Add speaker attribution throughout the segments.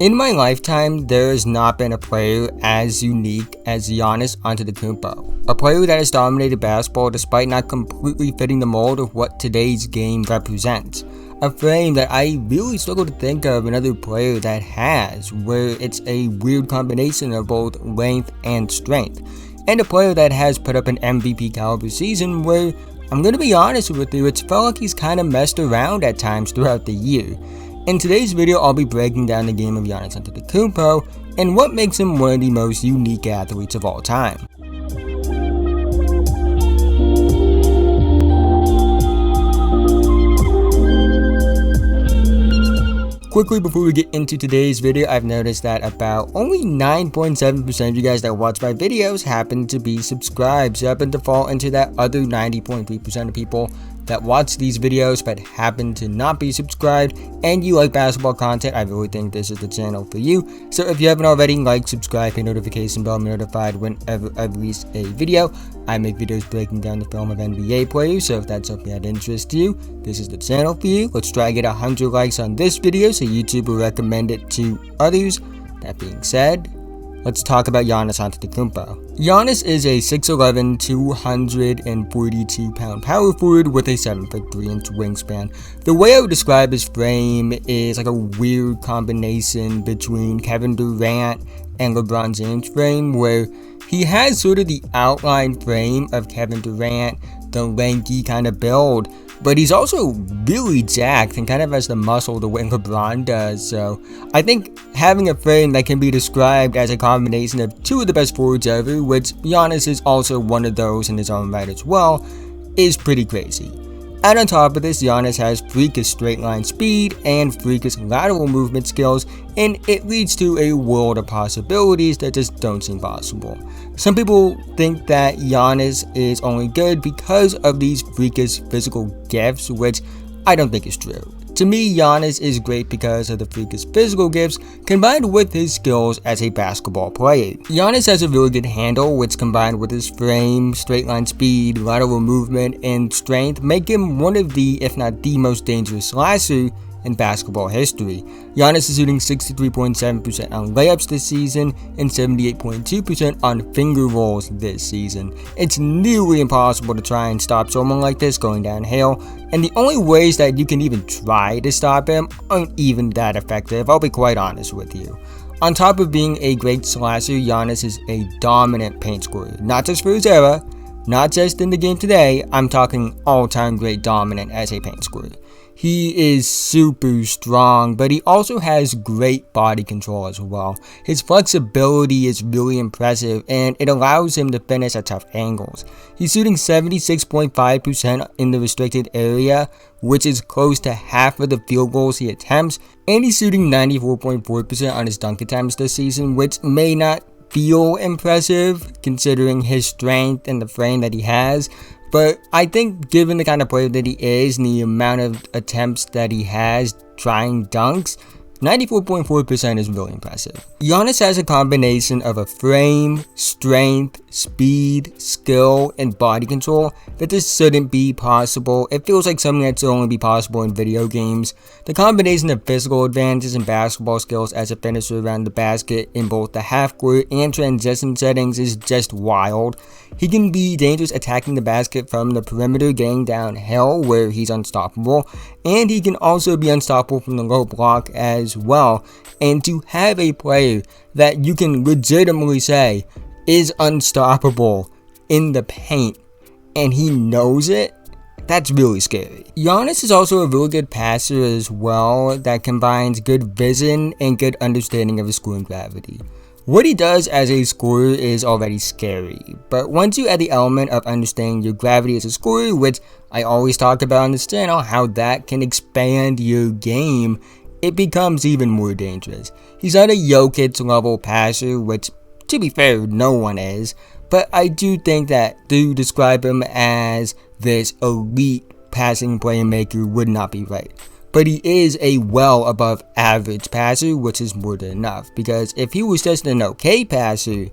Speaker 1: In my lifetime, there has not been a player as unique as Giannis Antetokounmpo, a player that has dominated basketball despite not completely fitting the mold of what today's game represents. A frame that I really struggle to think of another player that has, where it's a weird combination of both length and strength, and a player that has put up an MVP caliber season where, I'm going to be honest with you, it's felt like he's kind of messed around at times throughout the year. In today's video, I'll be breaking down the game of Giannis Antetokounmpo and what makes him one of the most unique athletes of all time. Quickly before we get into today's video, I've noticed that about only 9.7% of you guys that watch my videos happen to be subscribed. So I happen to fall into that other 90.3% of people that watch these videos but happen to not be subscribed, and you like basketball content. I really think this is the channel for you. So if you haven't already, like, subscribe, hit notification bell, be notified whenever I release a video. I make videos breaking down the film of NBA players, so if that's something that interests you, this is the channel for you. Let's try to get 100 likes on this video so YouTube will recommend it to others. That being said, let's talk about Giannis Antetokounmpo. Giannis is a 6'11", 242-pound power forward with a 7'3" wingspan. The way I would describe his frame is like a weird combination between Kevin Durant and LeBron James' frame, where he has sort of the outline frame of Kevin Durant, the lanky kind of build, but he's also really jacked and kind of has the muscle the way LeBron does. So I think having a frame that can be described as a combination of two of the best forwards ever, which Giannis is also one of those in his own right as well, is pretty crazy. And on top of this, Giannis has freakish straight line speed and freakish lateral movement skills, and it leads to a world of possibilities that just don't seem possible. Some people think that Giannis is only good because of these freakish physical gifts, which I don't think is true. To me, Giannis is great because of the freakish physical gifts combined with his skills as a basketball player. Giannis has a really good handle, which combined with his frame, straight line speed, lateral movement, and strength make him one of the, if not the most dangerous slasher in basketball history. Giannis is shooting 63.7% on layups this season and 78.2% on finger rolls this season. It's nearly impossible to try and stop someone like this going downhill, and the only ways that you can even try to stop him aren't even that effective, I'll be quite honest with you. On top of being a great slasher, Giannis is a dominant paint scorer, not just for his era, not just in the game today, I'm talking all-time great dominant as a paint scorer. He is super strong, but he also has great body control as well. His flexibility is really impressive, and it allows him to finish at tough angles. He's shooting 76.5% in the restricted area, which is close to half of the field goals he attempts, and he's shooting 94.4% on his dunk attempts this season, which may not feel impressive considering his strength and the frame that he has. But I think given the kind of player that he is and the amount of attempts that he has trying dunks, 94.4% is really impressive. Giannis has a combination of a frame, strength, speed, skill, and body control that just shouldn't be possible. It feels like something that should only be possible in video games. The combination of physical advantages and basketball skills as a finisher around the basket in both the half-court and transition settings is just wild. He can be dangerous attacking the basket from the perimeter, getting downhill where he's unstoppable, and he can also be unstoppable from the low block as well. And to have a player that you can legitimately say is unstoppable in the paint and he knows it, that's really scary. Giannis is also a really good passer as well that combines good vision and good understanding of his scoring gravity. What he does as a scorer is already scary, but once you add the element of understanding your gravity as a scorer, which I always talk about on this channel, how that can expand your game, it becomes even more dangerous. He's not a Jokic level passer, which to be fair, no one is, but I do think that to describe him as this elite passing playmaker would not be right. But he is a well above average passer, which is more than enough, because if he was just an okay passer,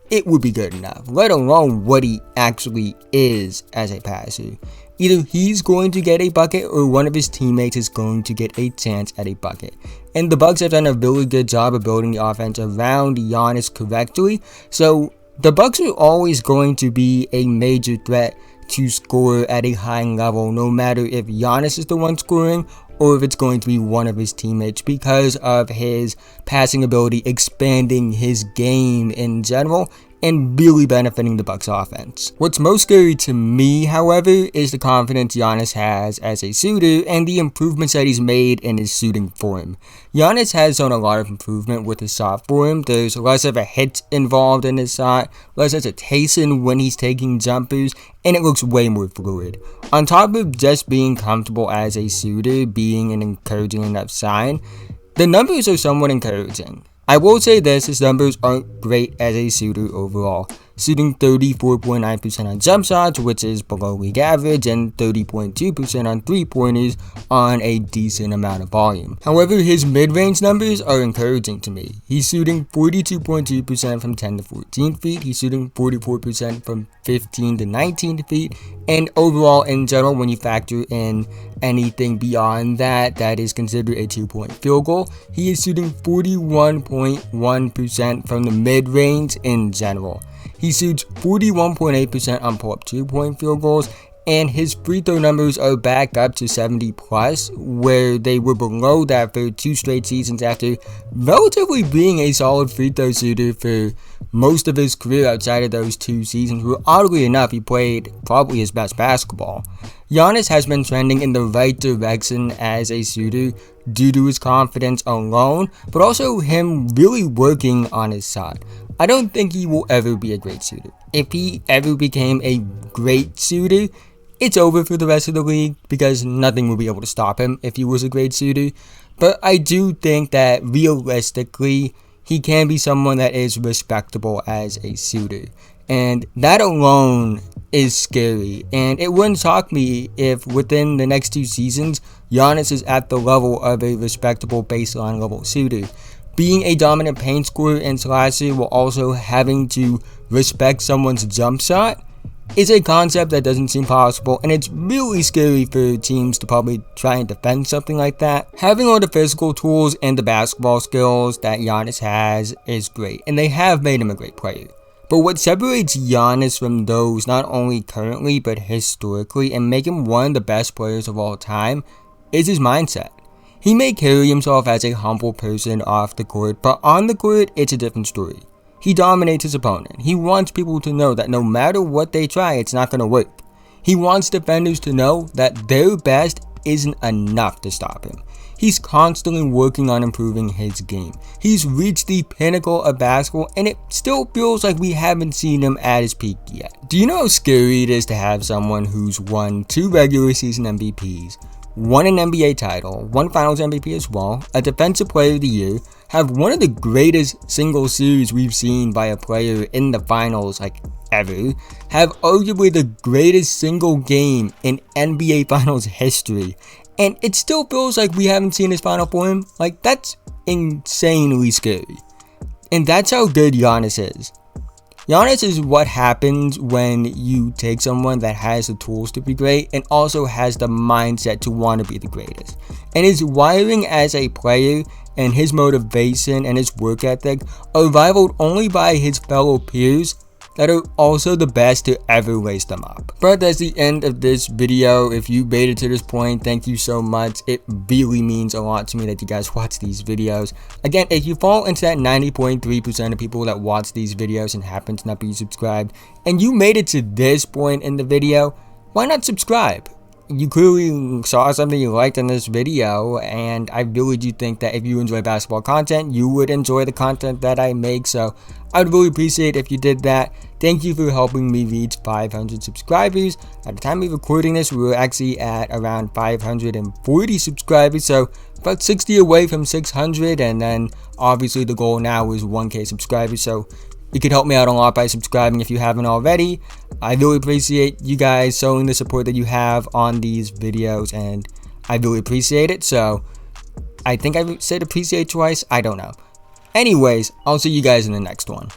Speaker 1: it would be good enough, let alone what he actually is as a passer. Either he's going to get a bucket or one of his teammates is going to get a chance at a bucket. and the Bucks have done a really good job of building the offense around Giannis correctly. So the Bucks are always going to be a major threat to score at a high level, no matter if Giannis is the one scoring or if it's going to be one of his teammates, because of his passing ability, expanding his game in general, and really benefiting the Bucks offense. What's most scary to me, however, is the confidence Giannis has as a shooter and the improvements that he's made in his shooting form. Giannis has shown a lot of improvement with his shot form. There's less of a hit involved in his shot, less hesitation when he's taking jumpers, and it looks way more fluid. On top of just being comfortable as a shooter, being an encouraging enough sign, the numbers are somewhat encouraging. I will say this, his numbers aren't great as a shooter overall, shooting 34.9% on jump shots, which is below league average, and 30.2% on 3-pointers on a decent amount of volume. However, his mid-range numbers are encouraging to me. He's shooting 42.2% from 10 to 14 feet, he's shooting 44% from 15 to 19 feet, and overall in general, when you factor in anything beyond that, that is considered a 2-point field goal, he is shooting 41.1% from the mid-range in general. He shoots 41.8% on pull-up 2-point field goals, and his free throw numbers are back up to 70 plus, where they were below that for 2 straight seasons after relatively being a solid free throw shooter for most of his career outside of those 2 seasons, where oddly enough he played probably his best basketball. Giannis has been trending in the right direction as a shooter due to his confidence alone, but also him really working on his shot. I don't think he will ever be a great shooter. If he ever became a great shooter, it's over for the rest of the league because nothing will be able to stop him if he was a great shooter. But I do think that realistically, he can be someone that is respectable as a shooter. And that alone is scary. And it wouldn't shock me if within the next 2 seasons, Giannis is at the level of a respectable baseline level shooter. Being a dominant paint scorer and slasher while also having to respect someone's jump shot is a concept that doesn't seem possible, and it's really scary for teams to probably try and defend something like that. Having all the physical tools and the basketball skills that Giannis has is great, and they have made him a great player. But what separates Giannis from those not only currently but historically and make him one of the best players of all time is his mindset. He may carry himself as a humble person off the court, but on the court, it's a different story. He dominates his opponent. He wants people to know that no matter what they try, it's not going to work. He wants defenders to know that their best isn't enough to stop him. He's constantly working on improving his game. He's reached the pinnacle of basketball, and it still feels like we haven't seen him at his peak yet. Do you know how scary it is to have someone who's won 2 regular season MVPs, won an NBA title, 1 Finals MVP as well, a Defensive Player of the Year, have one of the greatest single series we've seen by a player in the finals ever, have arguably the greatest single game in NBA Finals history, and it still feels like we haven't seen his final form? That's insanely scary. And that's how good Giannis is. Giannis is what happens when you take someone that has the tools to be great and also has the mindset to want to be the greatest. And his wiring as a player and his motivation and his work ethic are rivaled only by his fellow peers that are also the best to ever lace them up. But that's the end of this video. If you made it to this point, thank you so much. It really means a lot to me that you guys watch these videos. Again, if you fall into that 90.3% of people that watch these videos and happen to not be subscribed, and you made it to this point in the video, why not subscribe? You clearly saw something you liked in this video, and I really do think that if you enjoy basketball content, you would enjoy the content that I make, so I'd really appreciate if you did that. Thank you for helping me reach 500 subscribers. At the time of recording this, we were actually at around 540 subscribers, so about 60 away from 600, and then obviously the goal now is 1K subscribers, so you could help me out a lot by subscribing if you haven't already. I really appreciate you guys showing the support that you have on these videos, and I really appreciate it. So I think I said appreciate twice. I don't know. Anyways, I'll see you guys in the next one.